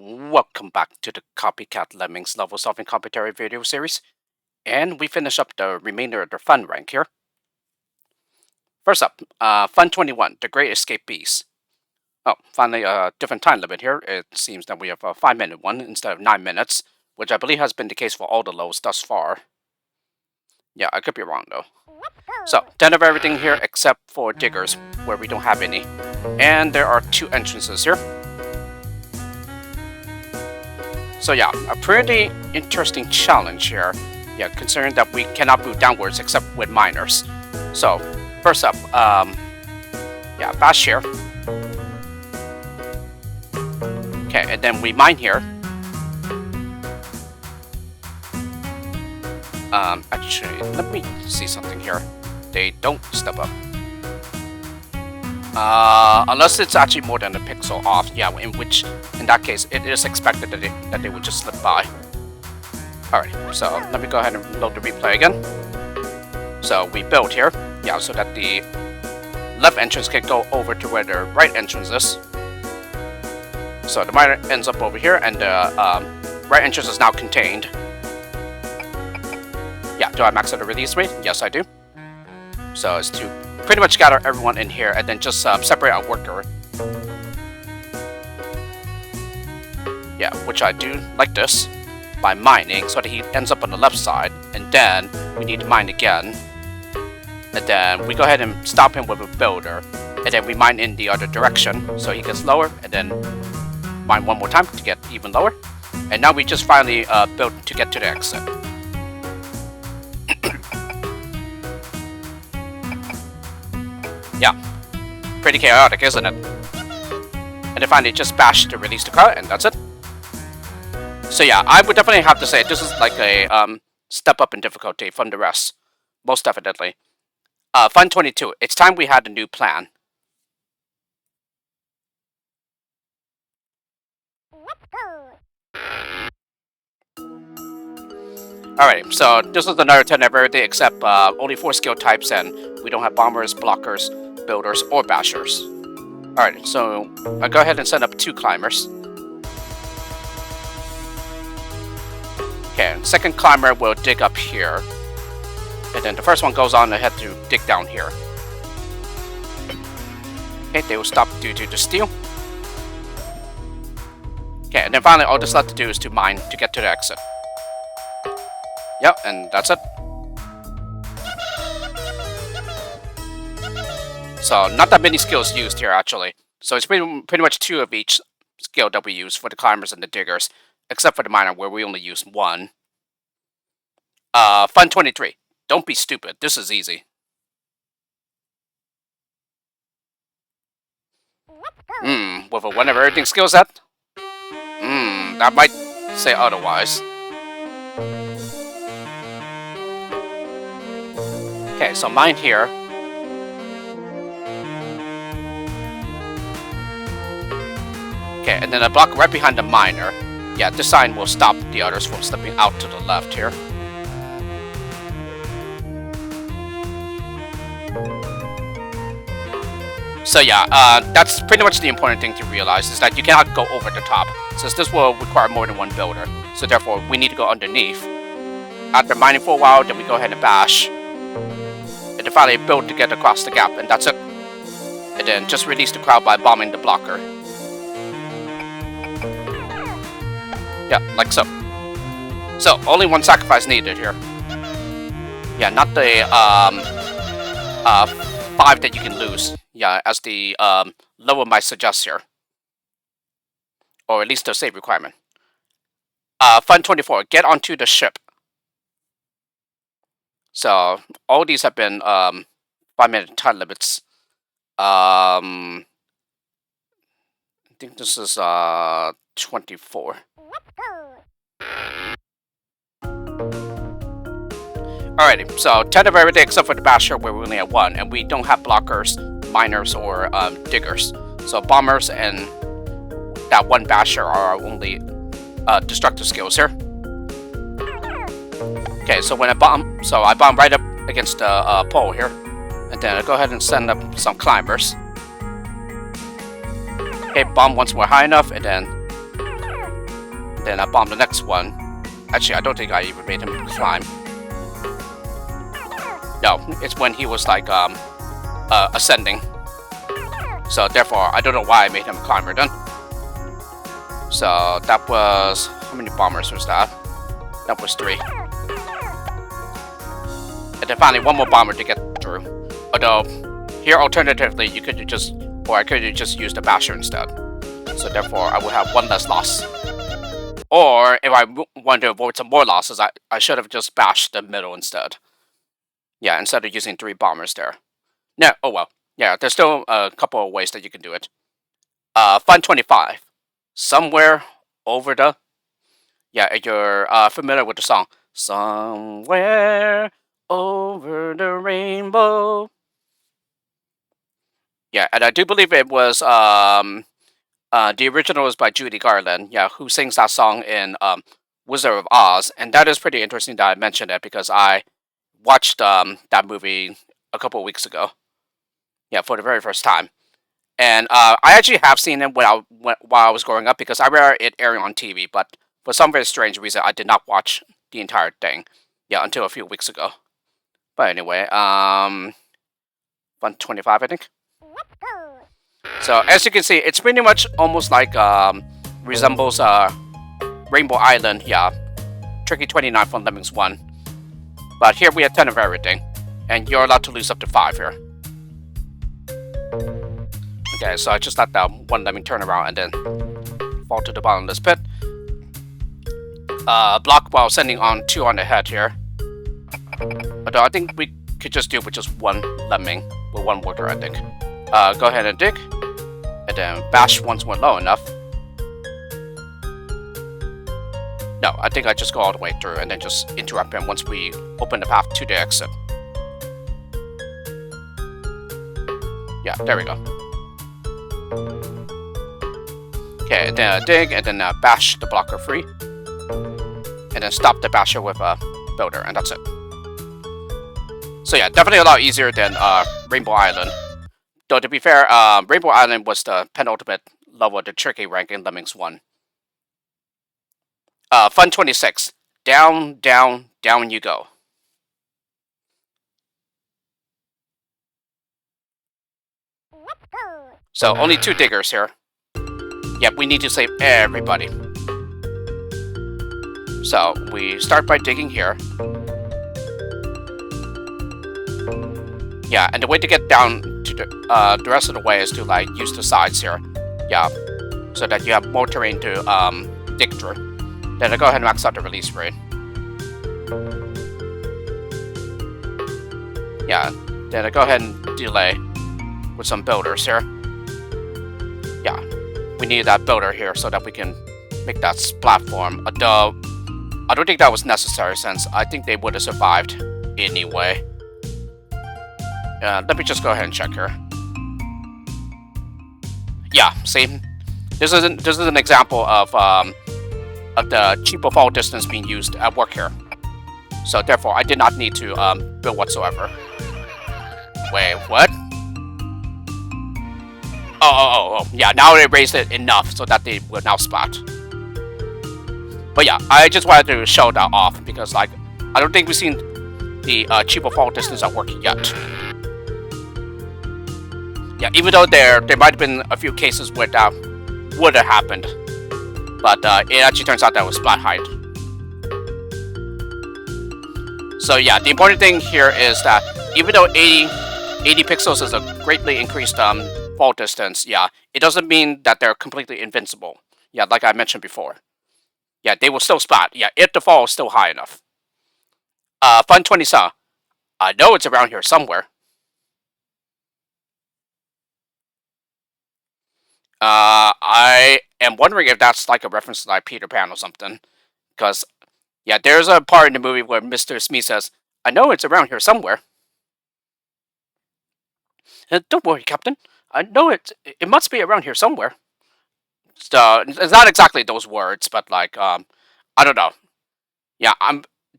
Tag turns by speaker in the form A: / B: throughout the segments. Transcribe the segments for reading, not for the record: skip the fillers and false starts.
A: Welcome back to the Copycat Lemmings level solving commentary video series, and we finish up the remainder of the fun rank here. First up, Fun 21, The Great Escapees. Oh, finally a different time limit here. It seems that we have a 5-minute one instead of 9 minutes, which I believe has been the case for all the lows thus far. Yeah, I could be wrong though. So, 10 of everything here except for diggers, where we don't have any. And there are 2 entrances here. So yeah, a pretty interesting challenge here. Yeah, considering that we cannot move downwards except with miners. So, first up, yeah, bash here. Okay, and then we mine here. Actually, let me see something here. They don't step up. Unless it's actually more than a pixel off, yeah, in that case, it is expected that they would just slip by. Alright, so let me go ahead and load the replay again. So we build here, yeah, so that the left entrance can go over to where the right entrance is. So the miner ends up over here, and the right entrance is now contained. Yeah, do I max out the release rate? Yes, I do. So it's to pretty much gather everyone in here and then just separate our worker. Yeah, which I do like this by mining so that he ends up on the left side, and then we need to mine again. And then we go ahead and stop him with a builder, and then we mine in the other direction so he gets lower, and then mine one more time to get even lower. And now we just finally build to get to the exit. Yeah, pretty chaotic, isn't it? And then finally just bash to release the car, and that's it. So yeah, I would definitely have to say this is like a step up in difficulty from the rest. Most definitely. Fun 22, it's time we had a new plan. Alright, so this is another 10 of everything except only 4 skill types, and we don't have bombers, blockers, builders, or bashers. Alright, so I'll go ahead and send up 2 climbers. Okay, second climber will dig up here. And then the first one goes on ahead to dig down here. Okay, they will stop due to the steel. Okay, and then finally all that's left to do is to mine to get to the exit. Yep, and that's it. So, not that many skills used here, actually. So it's pretty much 2 of each skill that we use for the climbers and the diggers, except for the miner, where we only use 1. Fun 23. Don't be stupid. This is easy. With a 1 of everything skill set? That might say otherwise. Okay, so mine here. Okay, and then a block right behind the miner. Yeah, this sign will stop the others from slipping out to the left here. So yeah, that's pretty much the important thing to realize, is that you cannot go over the top, since this will require more than 1 builder. So therefore, we need to go underneath. After mining for a while, then we go ahead and bash. And then finally build to get across the gap, and that's it. And then just release the crowd by bombing the blocker. Yeah, like so. So, only 1 sacrifice needed here. Yeah, not the 5 that you can lose. Yeah, as the lower might suggest here. Or at least the save requirement. Fun 24, get onto the ship. So, all these have been 5-minute time limits. I think this is 24. Alrighty, so 10 of everything except for the basher, where we only have 1, and we don't have blockers, miners, or diggers. So bombers and that 1 basher are our only destructive skills here. Okay, so when I bomb right up against the pole here, and then I go ahead and send up some climbers. Okay, bomb once more high enough, and then Then I bombed the next one. Actually, I don't think I even made him climb. No, it's when he was like ascending. So therefore, I don't know why I made him a climber then. So that was, how many bombers was that? That was 3. And then finally one more bomber to get through. Although here alternatively you could just, or I could just use the basher instead. So therefore I would have 1 less loss. Or if I want to avoid some more losses, I should have just bashed the middle instead. Yeah, instead of using 3 bombers there. No, oh well. Yeah, there's still a couple of ways that you can do it. Fun 25. Somewhere over the... Yeah, you're familiar with the song. Somewhere over the rainbow. Yeah, and I do believe it was... the original was by Judy Garland, yeah, who sings that song in Wizard of Oz. And that is pretty interesting that I mentioned it because I watched that movie a couple of weeks ago. Yeah, for the very first time. And I actually have seen it while I was growing up because I remember it airing on TV, but for some very strange reason, I did not watch the entire thing. Yeah, until a few weeks ago. But anyway, 125, I think. So as you can see, it's pretty much almost like resembles Rainbow Island. Yeah, Tricky 29 from Lemmings 1. But here we have 10 of everything, and you're allowed to lose up to 5 here. Okay, so I just let that one lemming turn around and then fall to the bottom of this pit. Block while sending on 2 on the head here. Although I think we could just do with just 1 lemming with 1 water, I think. Go ahead and dig. And then bash once we're low enough. No, I think I just go all the way through and then just interrupt him once we open the path to the exit. Yeah, there we go. Okay, and then dig, and then bash the blocker free. And then stop the basher with a builder, and that's it. So yeah, definitely a lot easier than Rainbow Island. Though to be fair, Rainbow Island was the penultimate level of the tricky rank in Lemmings 1. Fun 26. Down, down, down you go. So only 2 diggers here. Yep, we need to save everybody. So we start by digging here. Yeah, and the way to get down to the rest of the way is to like use the sides here. Yeah, so that you have more terrain to dig through. Then I go ahead and max out the release rate. Yeah, then I go ahead and delay with some builders here. Yeah, we need that builder here so that we can make that platform. Although I don't think that was necessary since I think they would have survived anyway. Let me just go ahead and check here. Yeah, see, this is an example of the cheaper fall distance being used at work here. So therefore, I did not need to build whatsoever. Wait, what? Oh, yeah, now they raised it enough so that they will now splat. But yeah, I just wanted to show that off because, like, I don't think we've seen the cheaper fall distance at work yet. Yeah, even though there might have been a few cases where that would have happened. But it actually turns out that was splat height. So yeah, the important thing here is that even though 80 pixels is a greatly increased fall distance, yeah, it doesn't mean that they're completely invincible. Yeah, like I mentioned before. Yeah, they will still splat. Yeah, if the fall is still high enough. Fun 20 saw. I know it's around here somewhere. I am wondering if that's like a reference to like Peter Pan or something. Because, yeah, there's a part in the movie where Mr. Smee says, I know it's around here somewhere. Don't worry, Captain. I know it must be around here somewhere. So, it's not exactly those words, but like, I don't know. Yeah,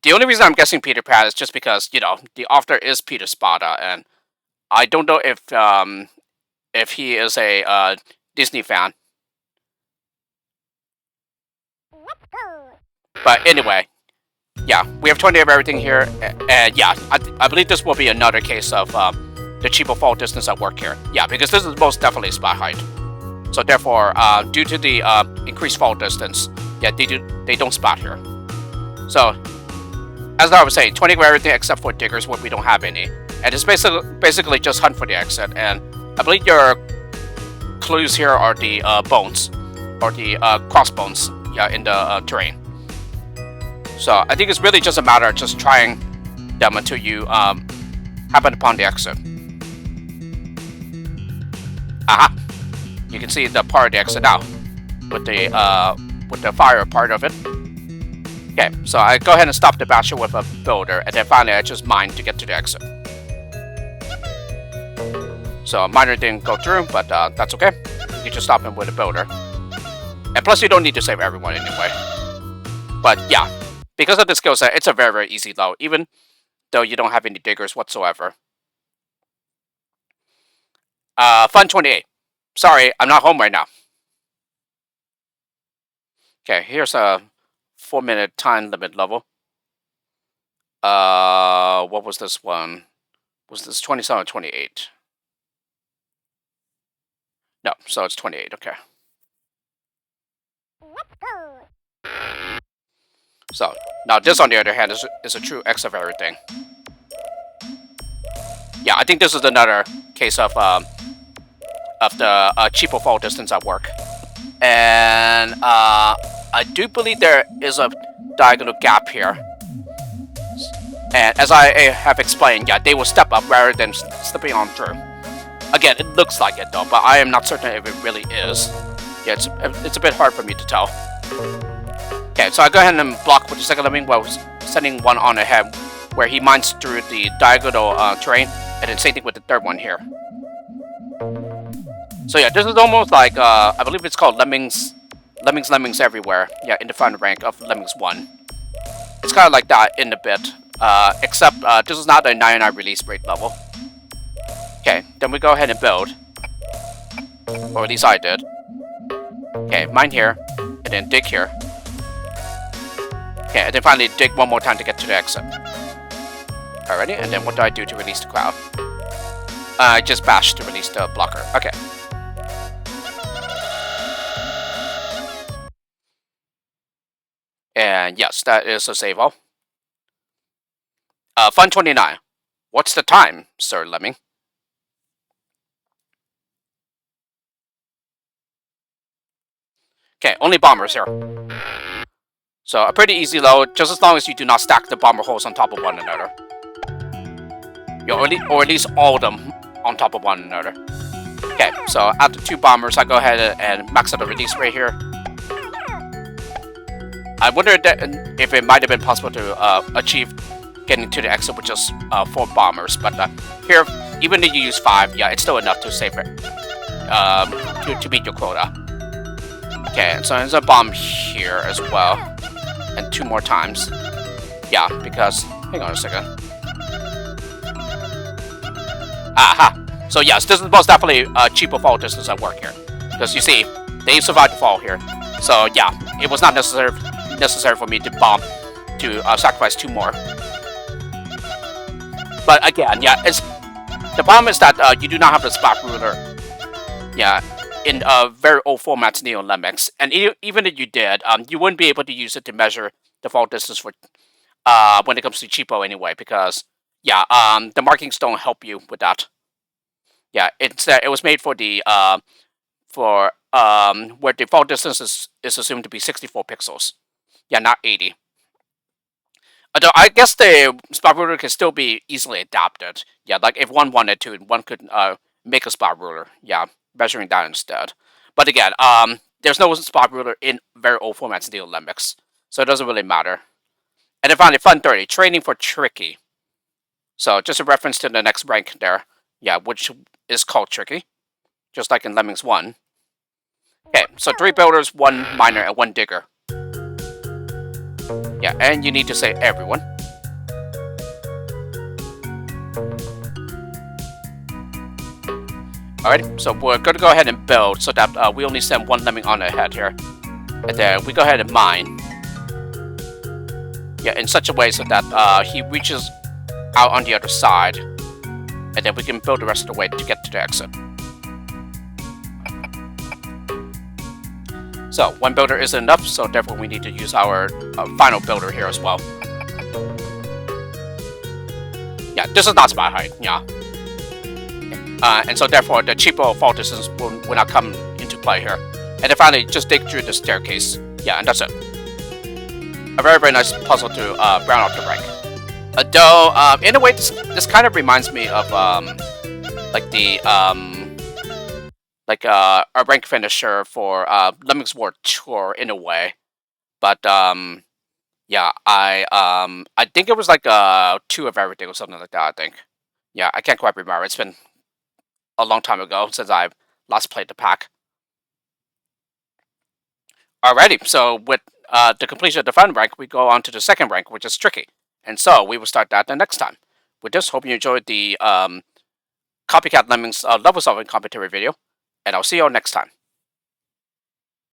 A: the only reason I'm guessing Peter Pan is just because, you know, the author is Peter Spada, and I don't know if he is a Disney fan. But anyway, yeah, we have 20 of everything here, and yeah, I believe this will be another case of the cheaper fall distance at work here. Yeah, because this is most definitely spot height. So therefore, due to the increased fall distance, yeah, they don't spot here. So, as I was saying, 20 of everything except for diggers, where we don't have any. And it's basically just hunt for the exit, and I believe your clues here are the bones, or the crossbones, yeah, in the terrain. So I think it's really just a matter of just trying them until you happen upon the exit. Aha! You can see the part of the exit now, with the fire part of it. Okay, so I go ahead and stop the basher with a builder, and then finally I just mine to get to the exit. So miner didn't go through, but that's okay. You can just stop him with a builder. And plus you don't need to save everyone anyway. But yeah, because of the skill set, it's a very, very easy load, even though you don't have any diggers whatsoever. Fun 28. Sorry, I'm not home right now. Okay, here's a 4-minute time limit level. What was this one? Was this 27 or 28? No, so it's 28, okay. So, now this on the other hand is a true X of everything. Yeah, I think this is another case of the cheaper fall distance at work. And I do believe there is a diagonal gap here. And as I have explained, yeah, they will step up rather than slipping on through. Again, it looks like it though, but I am not certain if it really is. Yeah, it's a bit hard for me to tell. Okay, so I go ahead and block with the second lemming while sending one on ahead, where he mines through the diagonal terrain, and then same thing with the third one here. So yeah, this is almost like, I believe it's called Lemmings Everywhere. Yeah, in the final rank of Lemmings 1. It's kind of like that in a bit, except this is not a 99 release rate level. Okay, then we go ahead and build. Or at least I did. Okay, mine here, and then dig here. Okay, and then finally dig one more time to get to the exit. Alrighty, and then what do I do to release the cloud? I just bash to release the blocker. Okay. And yes, that is a save all. Fun 29. What's the time, Sir Lemming? Okay, only bombers here. So a pretty easy load, just as long as you do not stack the bomber holes on top of one another. Or at least all of them on top of one another. Okay, so after 2 bombers, I go ahead and max out the release rate here. I wonder if it might have been possible to achieve getting to the exit with just 4 bombers, but here, even if you use 5, yeah, it's still enough to save it, to meet your quota. Okay, and so there's a bomb here as well, and 2 more times. Yeah, because, hang on a second. Aha! So yes, this is most definitely a cheaper fall distance at work here. Because you see, they survived the fall here. So yeah, it was not necessary for me to bomb to sacrifice 2 more. But again, yeah, the problem is that you do not have the spot ruler. Yeah, in very old formats Neo Lemmings, and even if you did, you wouldn't be able to use it to measure the fall distance for when it comes to cheapo anyway, because yeah, the markings don't help you with that. Yeah, it was made for the where the fall distance is assumed to be 64 pixels. Yeah, not 80. Although I guess the spot ruler can still be easily adapted. Yeah, like if one wanted to, one could make a spot ruler. Yeah, measuring that instead. But again, there's no spot ruler in very old formats Neo Lemmings, so it doesn't really matter. And then finally, Fun 30, training for Tricky. So just a reference to the next rank there. Yeah, which is called Tricky, just like in Lemmings 1. Okay, so 3 builders, 1 miner, and 1 digger. Yeah, and you need to say everyone. Alright, so we're going to go ahead and build so that we only send 1 lemming on ahead here. And then we go ahead and mine. Yeah, in such a way so that he reaches out on the other side. And then we can build the rest of the way to get to the exit. So, one builder isn't enough, so therefore we need to use our final builder here as well. Yeah, this is not spy height, yeah. And so therefore the cheapo fall distance will not come into play here. And then finally, just dig through the staircase. Yeah, and that's it. A very, very nice puzzle to round off the rank. Though, in a way, this kind of reminds me of like the a rank finisher for Lemmings War Tour in a way. But yeah, I think it was like 2 of everything or something like that. I think. Yeah, I can't quite remember. It's been a long time ago since I've last played the pack. Alrighty, so with the completion of the fun rank, we go on to the second rank, which is tricky. And so we will start that the next time. With this, hope you enjoyed the Copycat Lemmings level solving commentary video, and I'll see you all next time.